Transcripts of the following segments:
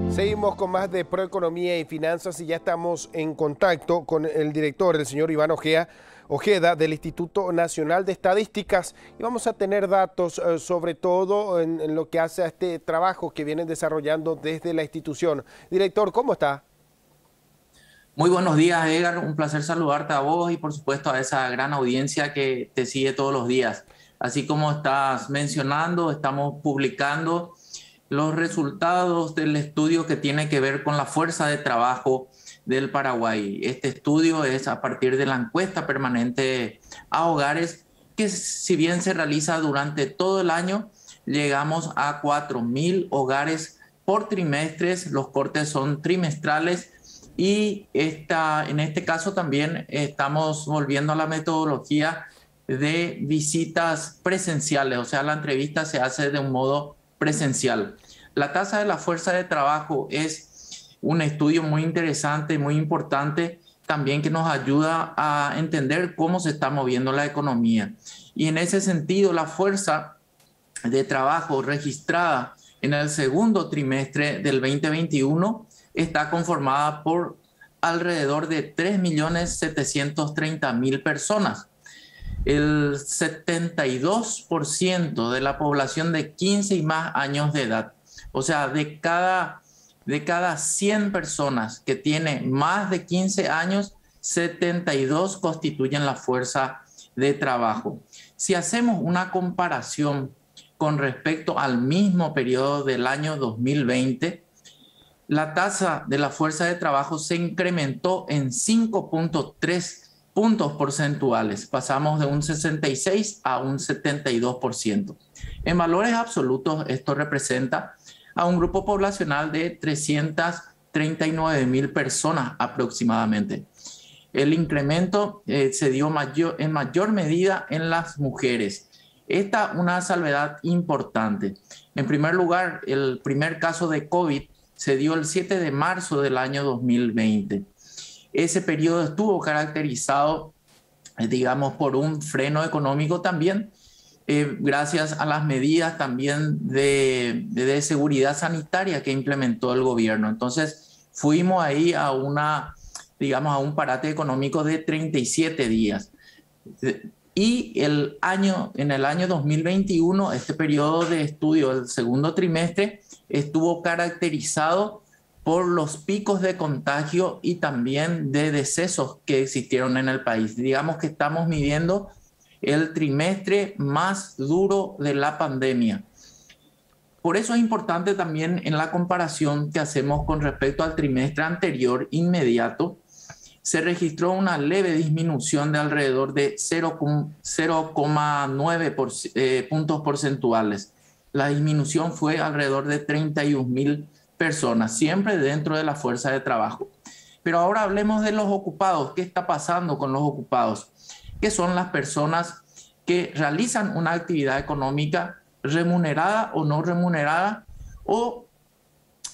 Seguimos con más de Proeconomía y Finanzas y ya estamos en contacto con el director, el señor Iván Ojeda, del Instituto Nacional de Estadísticas, y vamos a tener datos sobre todo en lo que hace a este trabajo que vienen desarrollando desde la institución. Director, ¿cómo está? Muy buenos días, Edgar. Un placer saludarte a vos y por supuesto a esa gran audiencia que te sigue todos los días. Así como estás mencionando, estamos publicando los resultados del estudio que tiene que ver con la fuerza de trabajo del Paraguay. Este estudio es a partir de la encuesta permanente a hogares que, si bien se realiza durante todo el año, llegamos a 4.000 hogares por trimestres. Los cortes son trimestrales. Y en este caso también estamos volviendo a la metodología de visitas presenciales, o sea, la entrevista se hace de un modo presencial. La tasa de la fuerza de trabajo es un estudio muy interesante, muy importante, también que nos ayuda a entender cómo se está moviendo la economía. Y en ese sentido, la fuerza de trabajo registrada en el segundo trimestre del 2021 está conformada por alrededor de 3.730.000 personas. El 72% de la población de 15 y más años de edad. O sea, de cada 100 personas que tienen más de 15 años, 72 constituyen la fuerza de trabajo. Si hacemos una comparación con respecto al mismo periodo del año 2020, la tasa de la fuerza de trabajo se incrementó en 5.3 puntos porcentuales. Pasamos de un 66 a un 72%. En valores absolutos, esto representa a un grupo poblacional de 339.000 personas aproximadamente. El incremento se dio en mayor medida en las mujeres. Esta es una salvedad importante. En primer lugar, el primer caso de COVID se dio el 7 de marzo del año 2020. Ese periodo estuvo caracterizado, digamos, por un freno económico también, gracias a las medidas también de seguridad sanitaria que implementó el gobierno. Entonces, fuimos ahí a digamos, a un parate económico de 37 días. Y en el año 2021, este periodo de estudio, el segundo trimestre, estuvo caracterizado por los picos de contagio y también de decesos que existieron en el país. Digamos que estamos midiendo el trimestre más duro de la pandemia. Por eso es importante también en la comparación que hacemos con respecto al trimestre anterior inmediato, se registró una leve disminución de alrededor de 0,9 puntos porcentuales. La disminución fue alrededor de 31.000 personas, siempre dentro de la fuerza de trabajo. Pero ahora hablemos de los ocupados. ¿Qué está pasando con los ocupados? Que son las personas que realizan una actividad económica remunerada o no remunerada o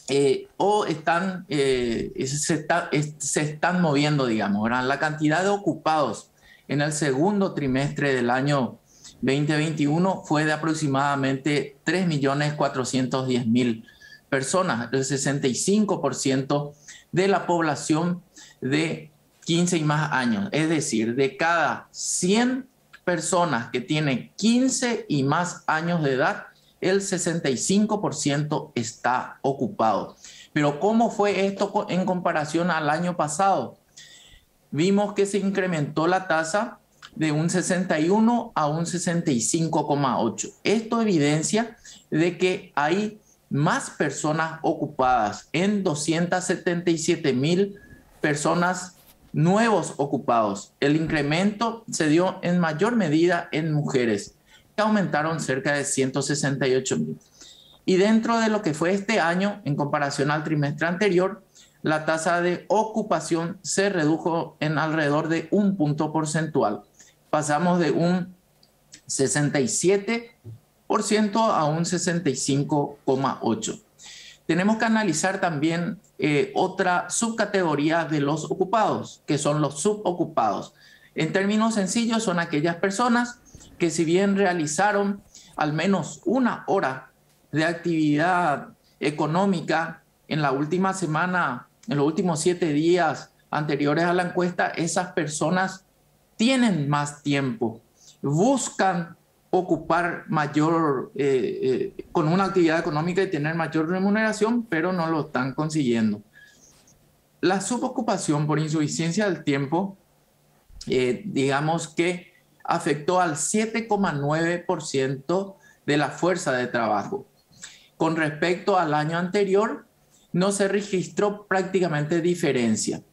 se están moviendo, digamos, ¿verdad? La cantidad de ocupados en el segundo trimestre del año 2021 fue de aproximadamente 3.410.000 personas, el 65% de la población de 15 y más años. Es decir, de cada 100 personas que tienen 15 y más años de edad, el 65% está ocupado. Pero ¿cómo fue esto en comparación al año pasado? Vimos que se incrementó la tasa de un 61 a un 65,8. Esto evidencia de que hay más personas ocupadas, en 277.000 personas nuevos ocupados. El incremento se dio en mayor medida en mujeres, que aumentaron cerca de 168.000. Y dentro de lo que fue este año, en comparación al trimestre anterior, la tasa de ocupación se redujo en alrededor de un punto porcentual. Pasamos de un 67% a un 65,8%. Tenemos que analizar también otra subcategoría de los ocupados, que son los subocupados. En términos sencillos, son aquellas personas que, si bien realizaron al menos una hora de actividad económica en la última semana, en los últimos 7 días anteriores a la encuesta, esas personas tienen más tiempo, buscan ocupar mayor, con una actividad económica y tener mayor remuneración, pero no lo están consiguiendo. La subocupación por insuficiencia del tiempo, digamos que afectó al 7,9% de la fuerza de trabajo. Con respecto al año anterior, no se registró prácticamente diferencia,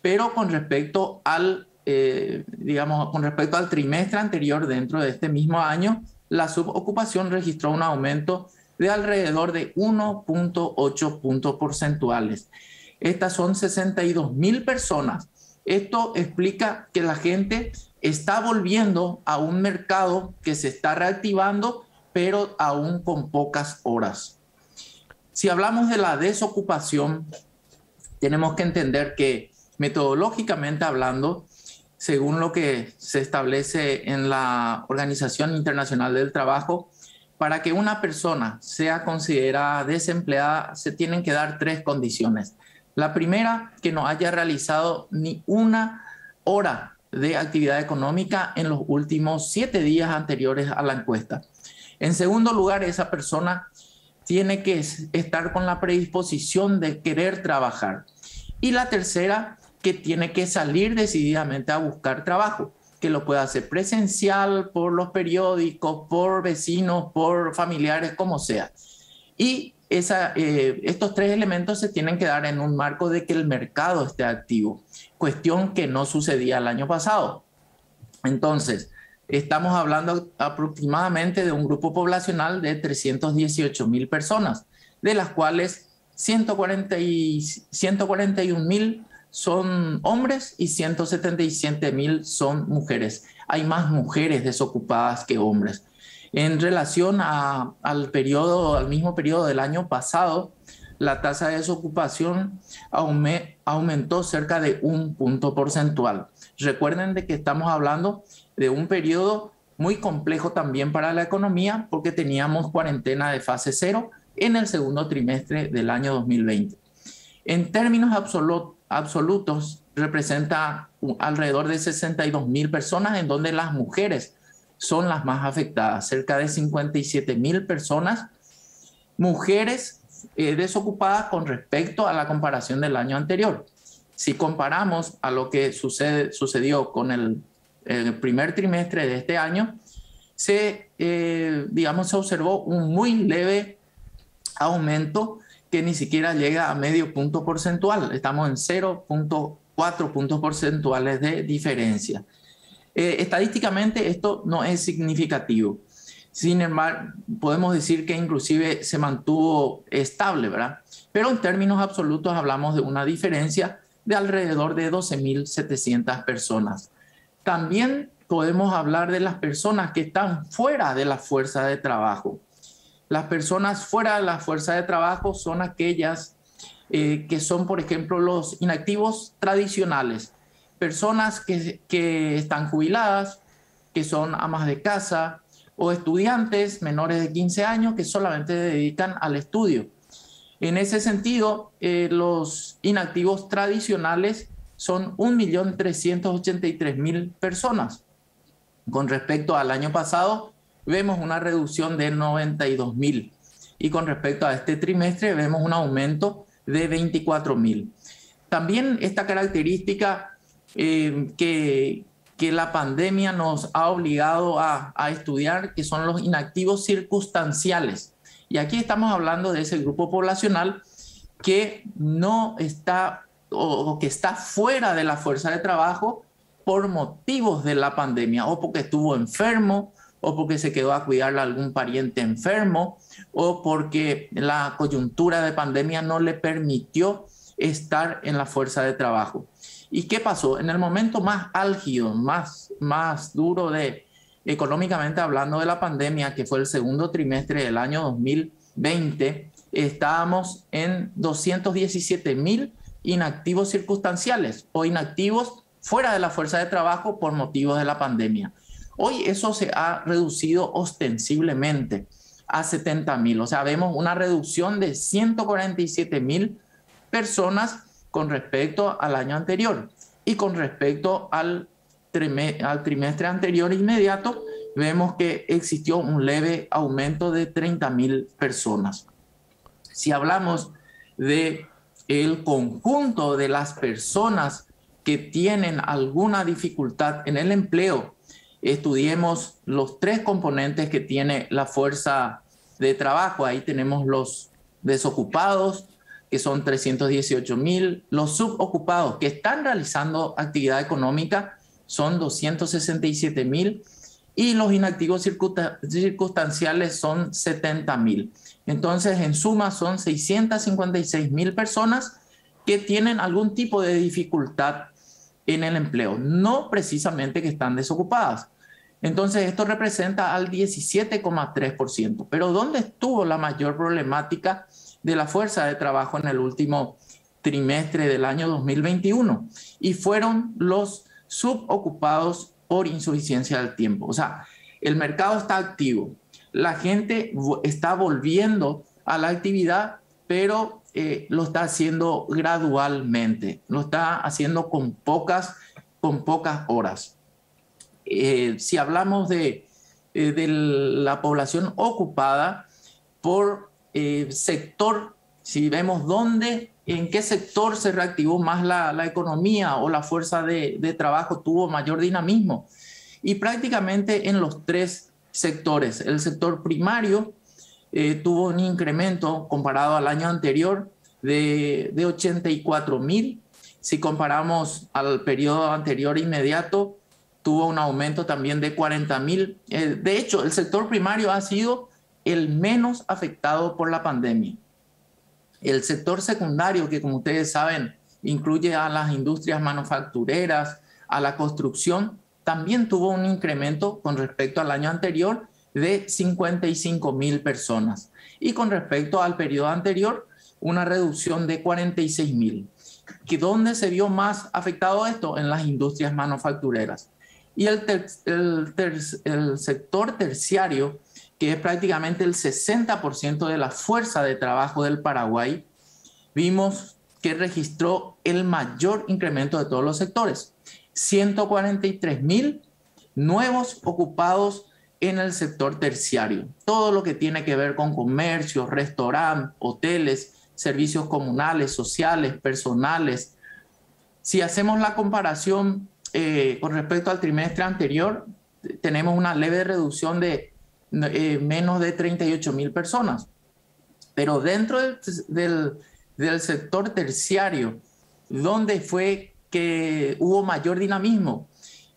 pero con respecto al con respecto al trimestre anterior dentro de este mismo año, la subocupación registró un aumento de alrededor de 1,8 puntos porcentuales. Estas son 62.000 personas. Esto explica que la gente está volviendo a un mercado que se está reactivando, pero aún con pocas horas. Si hablamos de la desocupación, tenemos que entender que metodológicamente hablando, según lo que se establece en la Organización Internacional del Trabajo, para que una persona sea considerada desempleada se tienen que dar 3 condiciones. La primera, que no haya realizado ni una hora de actividad económica en los últimos 7 días anteriores a la encuesta. En segundo lugar, esa persona tiene que estar con la predisposición de querer trabajar. Y la tercera, que tiene que salir decididamente a buscar trabajo, que lo pueda hacer presencial, por los periódicos, por vecinos, por familiares, como sea. Y estos 3 elementos se tienen que dar en un marco de que el mercado esté activo, cuestión que no sucedía el año pasado. Entonces, estamos hablando aproximadamente de un grupo poblacional de 318.000 personas, de las cuales 141.000 son hombres y 177.000 son mujeres. Hay más mujeres desocupadas que hombres. En relación al mismo periodo del año pasado, la tasa de desocupación aumentó cerca de 1 punto porcentual. Recuerden de que estamos hablando de un periodo muy complejo también para la economía, porque teníamos cuarentena de fase 0 en el segundo trimestre del año 2020. En términos absolutos, representa alrededor de 62.000 personas, en donde las mujeres son las más afectadas, cerca de 57.000 personas, mujeres desocupadas con respecto a la comparación del año anterior. Si comparamos a lo que sucedió con el primer trimestre de este año, se observó un muy leve aumento que ni siquiera llega a medio punto porcentual. Estamos en 0,4 puntos porcentuales de diferencia. Estadísticamente esto no es significativo. Sin embargo, podemos decir que inclusive se mantuvo estable, ¿verdad? Pero en términos absolutos hablamos de una diferencia de alrededor de 12.700 personas. También podemos hablar de las personas que están fuera de la fuerza de trabajo. Las personas fuera de la fuerza de trabajo son aquellas que son, por ejemplo, los inactivos tradicionales, personas que están jubiladas, que son amas de casa o estudiantes menores de 15 años que solamente se dedican al estudio. En ese sentido, los inactivos tradicionales son 1.383.000 personas. Con respecto al año pasado, vemos una reducción de 92.000 y con respecto a este trimestre vemos un aumento de 24.000. También esta característica que la pandemia nos ha obligado a estudiar, que son los inactivos circunstanciales. Y aquí estamos hablando de ese grupo poblacional que no está o que está fuera de la fuerza de trabajo por motivos de la pandemia, o porque estuvo enfermo, o porque se quedó a cuidar a algún pariente enfermo, o porque la coyuntura de pandemia no le permitió estar en la fuerza de trabajo. ¿Y qué pasó? En el momento más álgido, más duro económicamente hablando de la pandemia, que fue el segundo trimestre del año 2020, estábamos en 217.000 inactivos circunstanciales o inactivos fuera de la fuerza de trabajo por motivos de la pandemia. Hoy eso se ha reducido ostensiblemente, a 70.000. O sea, vemos una reducción de 147.000 personas con respecto al año anterior. Y con respecto al trimestre anterior inmediato, vemos que existió un leve aumento de 30.000 personas. Si hablamos de el conjunto de las personas que tienen alguna dificultad en el empleo, estudiemos los tres componentes que tiene la fuerza de trabajo. Ahí tenemos los desocupados, que son 318.000, los subocupados que están realizando actividad económica son 267.000 y los inactivos circunstanciales son 70.000. Entonces, en suma, son 656.000 personas que tienen algún tipo de dificultad en el empleo, no precisamente que están desocupadas. Entonces, esto representa al 17,3%. Pero ¿dónde estuvo la mayor problemática de la fuerza de trabajo en el último trimestre del año 2021? Y fueron los subocupados por insuficiencia del tiempo. O sea, el mercado está activo, la gente está volviendo a la actividad, pero lo está haciendo gradualmente, lo está haciendo con pocas horas. Si hablamos de la población ocupada por sector, si vemos en qué sector se reactivó más la economía o la fuerza de trabajo tuvo mayor dinamismo. Y prácticamente en los tres sectores. El sector primario tuvo un incremento comparado al año anterior de 84.000. Si comparamos al periodo anterior inmediato, tuvo un aumento también de 40.000. De hecho, el sector primario ha sido el menos afectado por la pandemia. El sector secundario, que como ustedes saben, incluye a las industrias manufactureras, a la construcción, también tuvo un incremento con respecto al año anterior de 55.000 personas. Y con respecto al periodo anterior, una reducción de 46.000. ¿Dónde se vio más afectado esto? En las industrias manufactureras. Y el sector terciario, que es prácticamente el 60% de la fuerza de trabajo del Paraguay, vimos que registró el mayor incremento de todos los sectores. 143.000 nuevos ocupados en el sector terciario. Todo lo que tiene que ver con comercio, restaurantes, hoteles, servicios comunales, sociales, personales. Si hacemos la comparación con respecto al trimestre anterior, tenemos una leve reducción de menos de 38.000 personas. Pero dentro del sector terciario, donde fue que hubo mayor dinamismo,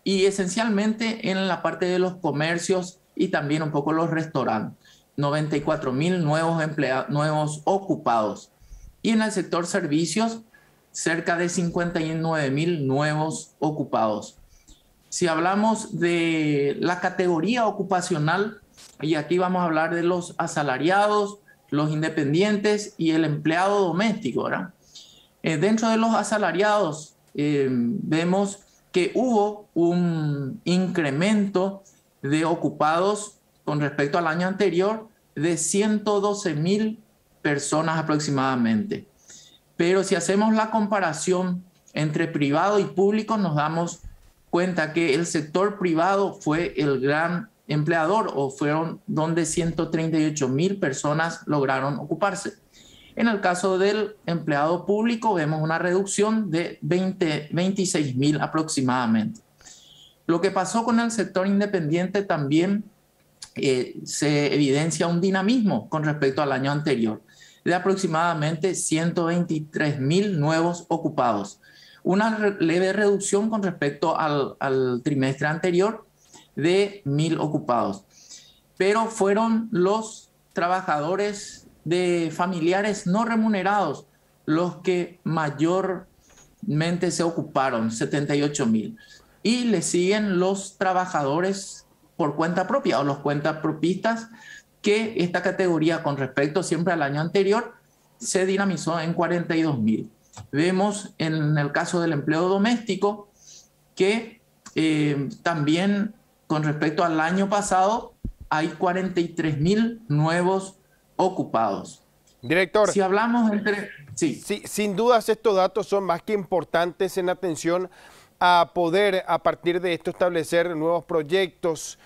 y esencialmente en la parte de los comercios y también un poco los restaurantes, 94.000 nuevos ocupados. Y en el sector servicios, cerca de 59.000 nuevos ocupados. Si hablamos de la categoría ocupacional, y aquí vamos a hablar de los asalariados, los independientes y el empleado doméstico, ¿verdad? Dentro de los asalariados vemos que hubo un incremento de ocupados con respecto al año anterior de 112.000 personas aproximadamente. Pero si hacemos la comparación entre privado y público, nos damos cuenta que el sector privado fue el gran empleador, o fueron donde 138.000 personas lograron ocuparse. En el caso del empleado público vemos una reducción de 26.000 aproximadamente. Lo que pasó con el sector independiente también se evidencia un dinamismo con respecto al año anterior, de aproximadamente 123.000 nuevos ocupados. Una leve reducción con respecto al trimestre anterior de 1.000 ocupados. Pero fueron los trabajadores de familiares no remunerados los que mayormente se ocuparon, 78.000. Y le siguen los trabajadores por cuenta propia o los cuentapropistas, que esta categoría con respecto siempre al año anterior se dinamizó en 42.000. Vemos en el caso del empleo doméstico que también con respecto al año pasado hay 43.000 nuevos ocupados. Director, Si hablamos entre... Sí. sí, sin dudas estos datos son más que importantes en atención a poder a partir de esto establecer nuevos proyectos,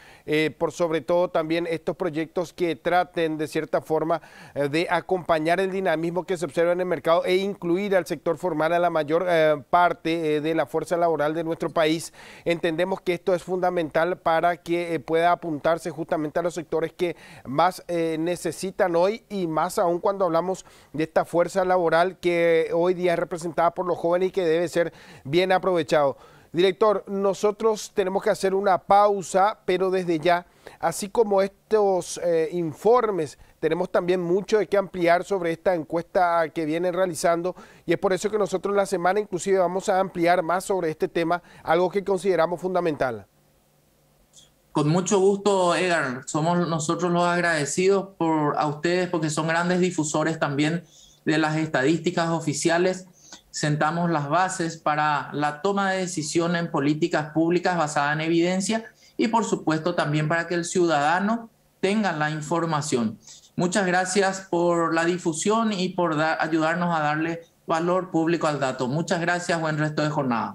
por sobre todo también estos proyectos que traten de cierta forma de acompañar el dinamismo que se observa en el mercado e incluir al sector formal a la mayor parte de la fuerza laboral de nuestro país. Entendemos que esto es fundamental para que pueda apuntarse justamente a los sectores que más necesitan hoy y más aún cuando hablamos de esta fuerza laboral que hoy día es representada por los jóvenes y que debe ser bien aprovechado. Director, nosotros tenemos que hacer una pausa, pero desde ya, así como estos informes, tenemos también mucho de qué ampliar sobre esta encuesta que vienen realizando y es por eso que nosotros la semana inclusive vamos a ampliar más sobre este tema, algo que consideramos fundamental. Con mucho gusto, Edgar. Somos nosotros los agradecidos a ustedes porque son grandes difusores también de las estadísticas oficiales. Sentamos las bases para la toma de decisión en políticas públicas basadas en evidencia y por supuesto también para que el ciudadano tenga la información. Muchas gracias por la difusión y por ayudarnos a darle valor público al dato. Muchas gracias, buen resto de jornada.